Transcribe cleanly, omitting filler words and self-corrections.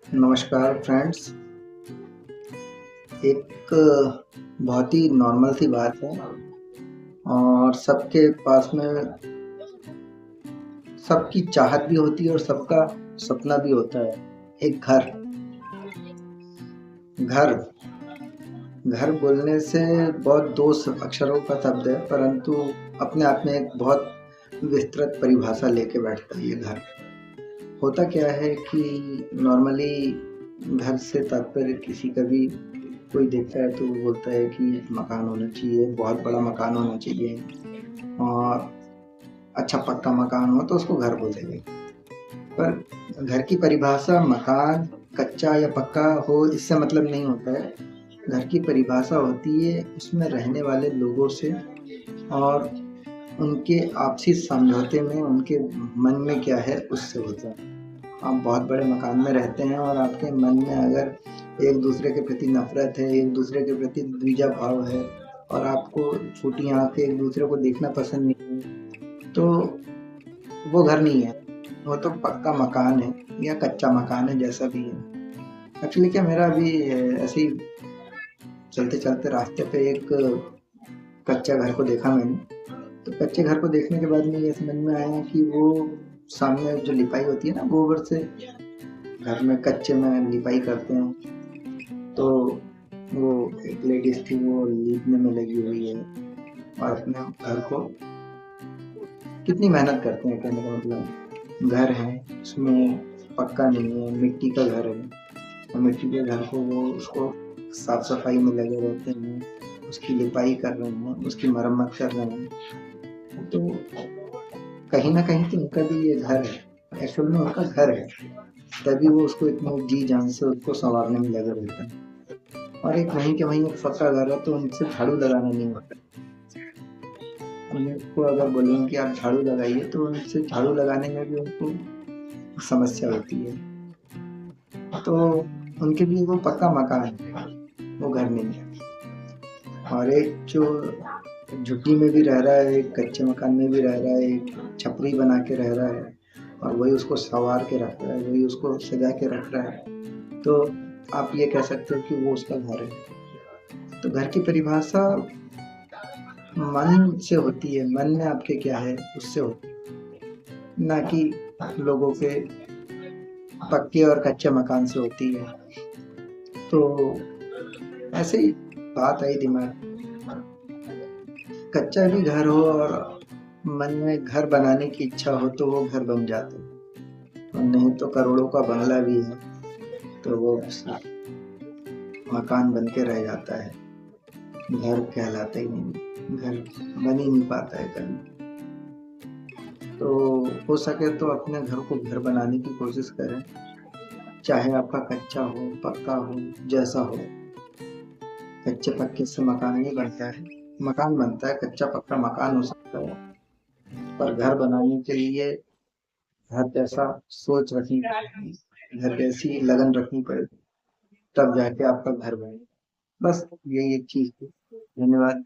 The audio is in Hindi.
नमस्कार फ्रेंड्स। एक बहुत ही नॉर्मल सी बात है और सबके पास में सबकी चाहत भी होती है और सबका सपना भी होता है। एक घर। घर घर बोलने से बहुत दो अक्षरों का शब्द है, परंतु अपने आप में एक बहुत विस्तृत परिभाषा लेके बैठता है ये घर। होता क्या है कि नॉर्मली घर से तात्पर्य किसी का भी कोई देखता है तो वो बोलता है कि मकान होना चाहिए, बहुत बड़ा मकान होना चाहिए और अच्छा पक्का मकान हो तो उसको घर बोलेंगे। पर घर की परिभाषा मकान कच्चा या पक्का हो इससे मतलब नहीं होता है। घर की परिभाषा होती है उसमें रहने वाले लोगों से और उनके आपसी समझौते में उनके मन में क्या है उससे होता है। आप बहुत बड़े मकान में रहते हैं और आपके मन में अगर एक दूसरे के प्रति नफरत है, एक दूसरे के प्रति द्विजा भाव है और आपको छोटी आँख से एक दूसरे को देखना पसंद नहीं है, तो वो घर नहीं है, वो तो पक्का मकान है या कच्चा मकान है, जैसा भी है। एक्चुअली क्या मेरा अभी ऐसे ही चलते चलते रास्ते पे एक कच्चा घर को देखा मैंने। तो कच्चे घर को देखने के बाद मुझे समझ में आया कि वो सामने जो लिपाई होती है ना गोबर से, घर में कच्चे में लिपाई करते हैं, तो वो एक लेडीज थी वो लीपने में लगी हुई है और अपने घर को कितनी मेहनत करते हैं। कहने का मतलब घर है उसमें पक्का नहीं है, मिट्टी का घर है और मिट्टी के घर को वो उसको साफ सफाई में लगे रहते हैं, उसकी लिपाई कर रहे हैं, उसकी मरम्मत कर रहे हैं। तो कहीं ना कहीं तो उनका भी ये घर है, एक्चुअल में उनका घर है, तभी वो उसको इतने जी जान से उसको संवारने में लगे रहते हैं। और एक वहीं के वहीं एक पक्का घर है तो उनसे झाड़ू लगाना नहीं होता। उनको अगर बोलेंगे कि आप झाड़ू लगाइए तो उनसे झाड़ू लगाने में भी उनको समस्या होती है। तो उनके लिए वो पक्का मकान है, वो घर नहीं है। और एक जो झुग्गी में भी रह रहा है, एक कच्चे मकान में भी रह रहा है, एक छपरी बना के रह रहा है और वही उसको संवार के रख रहा है, वही उसको सजा के रख रहा है, तो आप ये कह सकते हो कि वो उसका घर है। तो घर की परिभाषा मन से होती है, मन में आपके क्या है उससे होती है, ना कि लोगों के पक्के और कच्चे मकान से होती है। तो ऐसे ही बात आई दिमाग, कच्चा भी घर हो और मन में घर बनाने की इच्छा हो तो वो घर बन जाता है, और नहीं तो करोड़ों का बंगला भी है तो वो मकान बन के रह जाता है, घर कहलाता ही नहीं, घर बन ही नहीं पाता है कभी। तो हो सके तो अपने घर को घर बनाने की कोशिश करें, चाहे आपका कच्चा हो पक्का हो, जैसा हो। कच्चे पक्के से मकान नहीं बनता है, मकान बनता है, कच्चा पक्का मकान हो सकता है, पर घर बनाने के लिए घर जैसा सोच रखनी पड़ेगी, घर जैसी लगन रखनी पड़ेगी, तब जाके आपका घर बने। बस यही एक चीज थी। धन्यवाद।